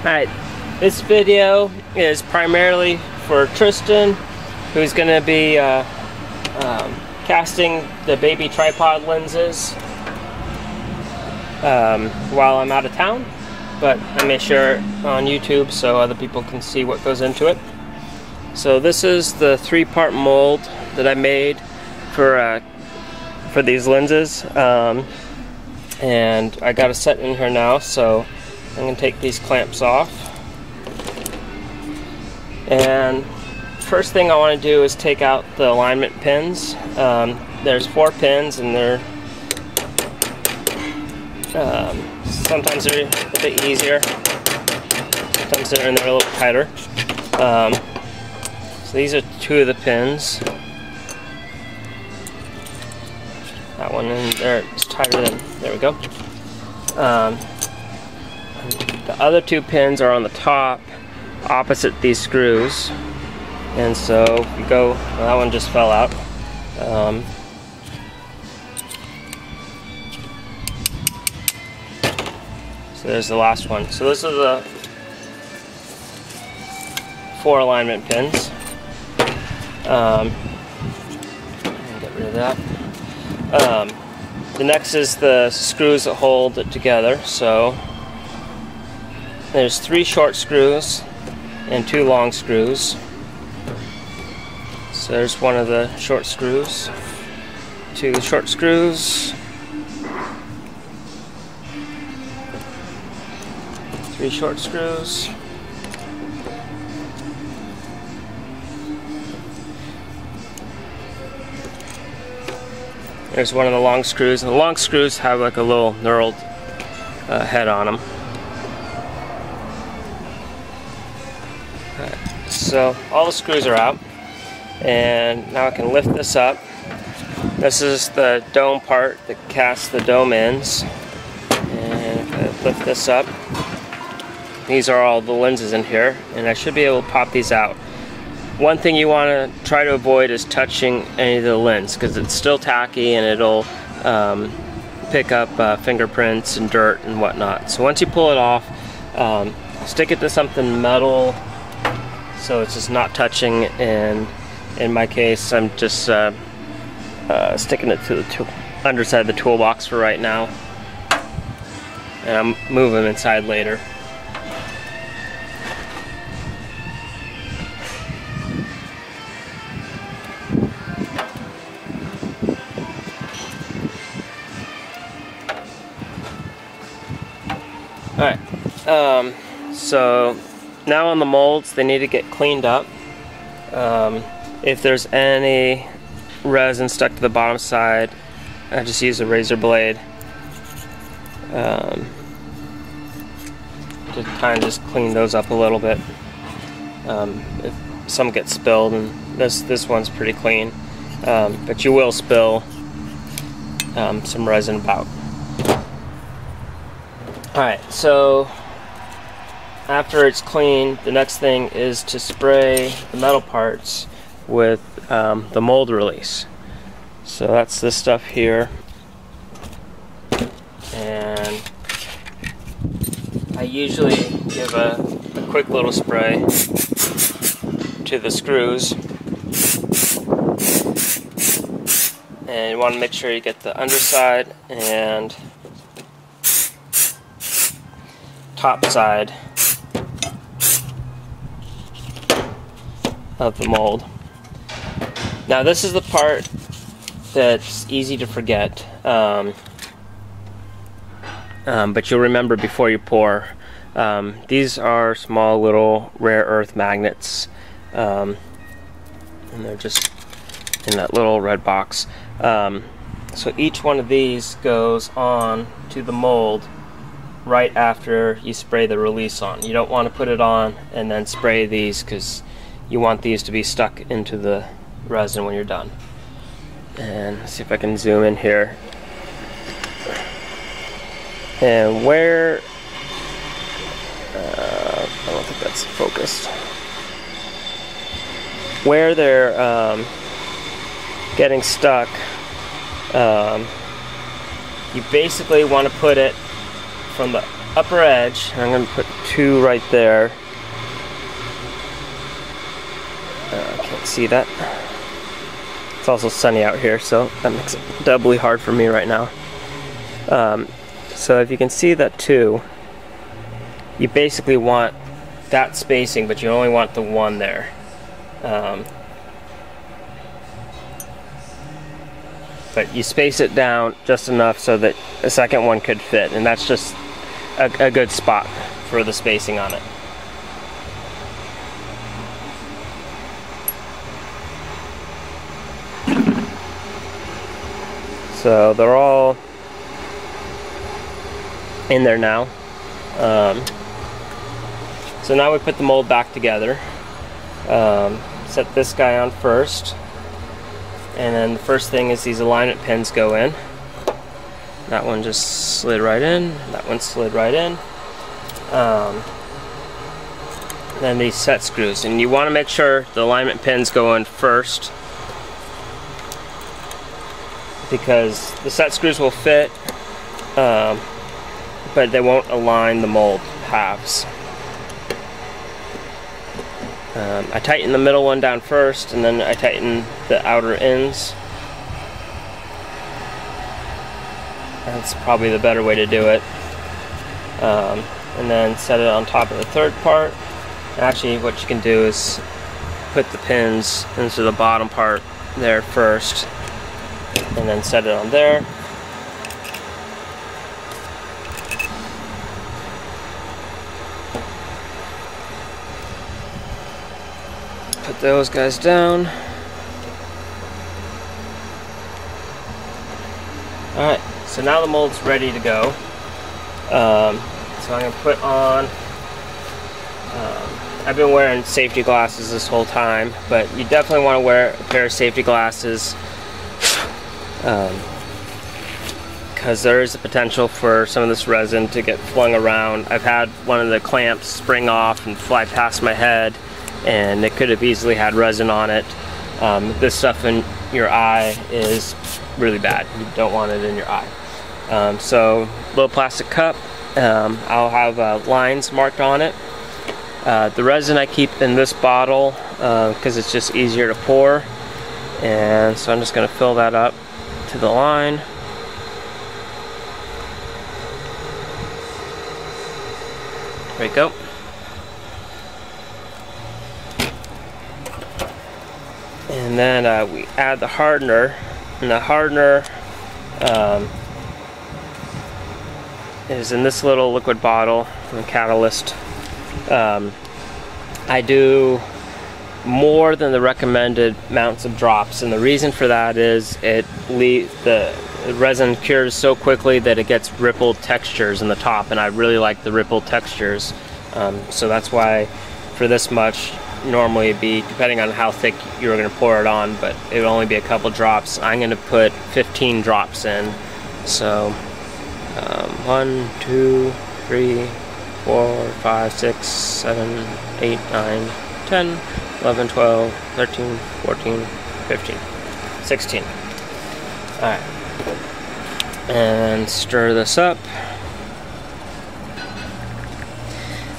Alright, this video is primarily for Tristan, who's going to be casting the baby tripod lenses while I'm out of town, but I may share it on YouTube so other people can see what goes into it. So this is the 3-part mold that I made for these lenses, and I got a set in here now, so I'm going to take these clamps off. And first thing I want to do is take out the alignment pins. There's 4 pins, and they're sometimes they're a bit easier, sometimes they're in there a little tighter. So these are 2 of the pins. That one in there is tighter than, there we go. The other 2 pins are on the top opposite these screws, and so if you go, well, that one just fell out. So there's the last one. So this is the 4 alignment pins. Get rid of that. The next is the screws that hold it together. So there's 3 short screws and 2 long screws. So there's one of the short screws, 2 short screws, 3 short screws, there's one of the long screws, and the long screws have like a little knurled head on them. So all the screws are out, and now I can lift this up. This is the dome part that casts the dome ends, and if I lift this up, these are all the lenses in here, and I should be able to pop these out. One thing you want to try to avoid is touching any of the lens, because it's still tacky and it'll pick up fingerprints and dirt and whatnot. So once you pull it off, stick it to something metal so it's just not touching, and in my case I'm just sticking it to the underside of the toolbox for right now, and I'll move them inside later. Alright, so now on the molds, they need to get cleaned up. If there's any resin stuck to the bottom side, I just use a razor blade to kind of just clean those up a little bit. If some get spilled, and this one's pretty clean, but you will spill some resin about. Alright, so after it's clean, the next thing is to spray the metal parts with the mold release. So that's this stuff here, and I usually give a quick little spray to the screws, and you want to make sure you get the underside and top side of the mold. Now this is the part that's easy to forget, but you'll remember before you pour. These are small little rare earth magnets, and they're just in that little red box. So each one of these goes on to the mold right after you spray the release on. You don't want to put it on and then spray these, because you want these to be stuck into the resin when you're done. And let's see if I can zoom in here. And where I don't think that's focused. Where they're getting stuck, you basically want to put it from the upper edge. I'm going to put 2 right there. I can't see that. It's also sunny out here, so that makes it doubly hard for me right now. So if you can see that 2, you basically want that spacing, but you only want the 1 there. But you space it down just enough so that the second one could fit, and that's just a good spot for the spacing on it. So they're all in there now. So now we put the mold back together. Set this guy on first, and then the first thing is these alignment pins go in. That one just slid right in, that one slid right in. Then these set screws, and you want to make sure the alignment pins go in first, because the set screws will fit, but they won't align the mold halves. I tighten the middle one down first, and then I tighten the outer ends. That's probably the better way to do it. And then set it on top of the third part. Actually, what you can do is put the pins into the bottom part there first, and then set it on there. Put those guys down. Alright, so now the mold's ready to go. So I'm going to put on, I've been wearing safety glasses this whole time, but you definitely want to wear a pair of safety glasses, because there is a potential for some of this resin to get flung around. I've had one of the clamps spring off and fly past my head, and it could have easily had resin on it. This stuff in your eye is really bad. You don't want it in your eye. So, little plastic cup. I'll have lines marked on it. The resin I keep in this bottle because it's just easier to pour. And so I'm just going to fill that up to the line. There we go. And then we add the hardener, and the hardener is in this little liquid bottle from Catalyst. I do more than the recommended amounts of drops, and the reason for that is the resin cures so quickly that it gets rippled textures in the top, and I really like the rippled textures. So that's why for this much, normally it'd be, depending on how thick you were going to pour it on, but it would only be a couple drops. I'm going to put 15 drops in. So 1, 2, 3, 4, 5, 6, 7, 8, 9, 10, 11, 12, 13, 14, 15, 16. Alright. And stir this up.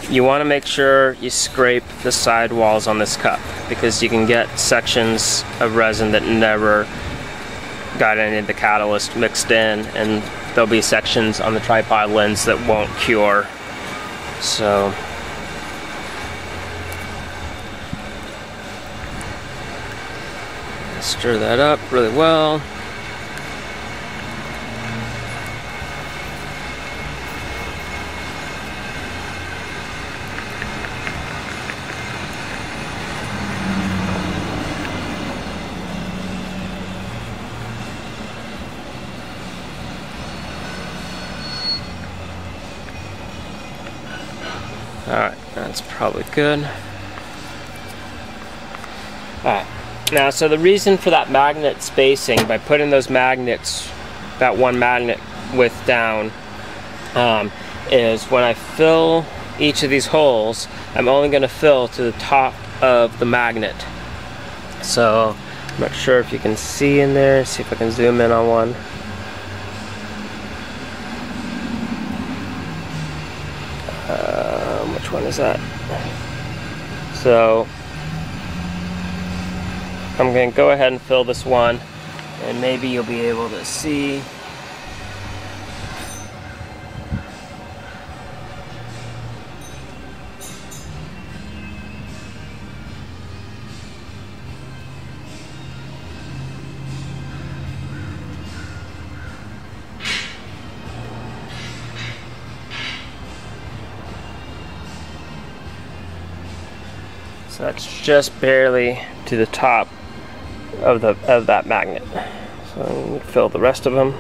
You want to make sure you scrape the side walls on this cup, because you can get sections of resin that never got any of the catalyst mixed in, and there'll be sections on the tripod lens that won't cure. So stir that up really well. Alright, that's probably good. Alright, now so the reason for that magnet spacing, by putting those magnets, that one magnet width down, is when I fill each of these holes, I'm only going to fill to the top of the magnet. So, I'm not sure if you can see in there, see if I can zoom in on one. Which one is that? So I'm going to go ahead and fill this one, and maybe you'll be able to see. So that's just barely to the top of that magnet. So I'm going to fill the rest of them.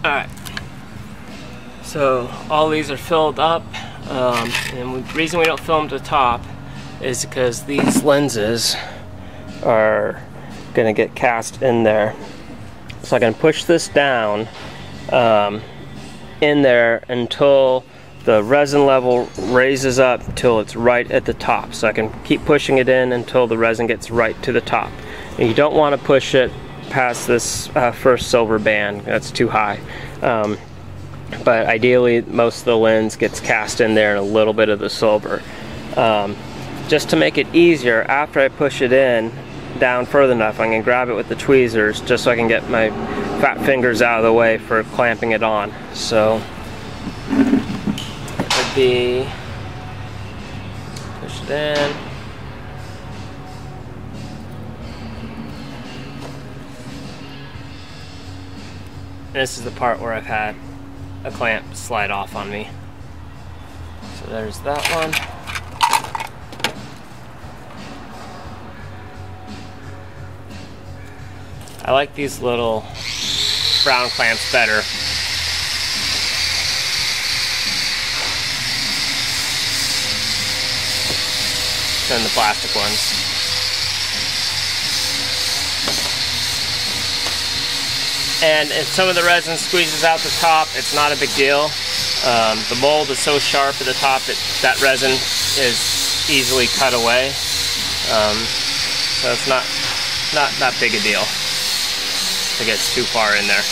Alright, so all these are filled up, and the reason we don't fill them to the top is because these lenses are going to get cast in there. So I can push this down in there until the resin level raises up until it's right at the top. So I can keep pushing it in until the resin gets right to the top. And you don't want to push it past this first silver band. That's too high. But ideally most of the lens gets cast in there and a little bit of the silver. Just to make it easier, after I push it in down further enough, I'm going to grab it with the tweezers just so I can get my fat fingers out of the way for clamping it on. So it would be push it in. This is the part where I've had a clamp slide off on me. So there's that one. I like these little brown clamps better. Than the plastic ones. And if some of the resin squeezes out the top, it's not a big deal. The mold is so sharp at the top that resin is easily cut away. So it's not that big a deal if it gets too far in there.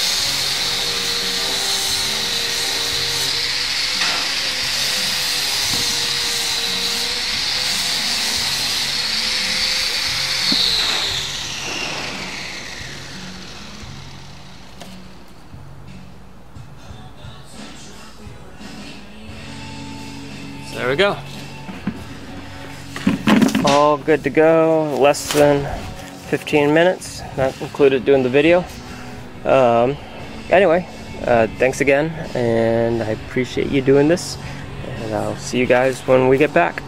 There we go. All good to go. Less than 15 minutes. Not included doing the video. Anyway, thanks again, and I appreciate you doing this. And I'll see you guys when we get back.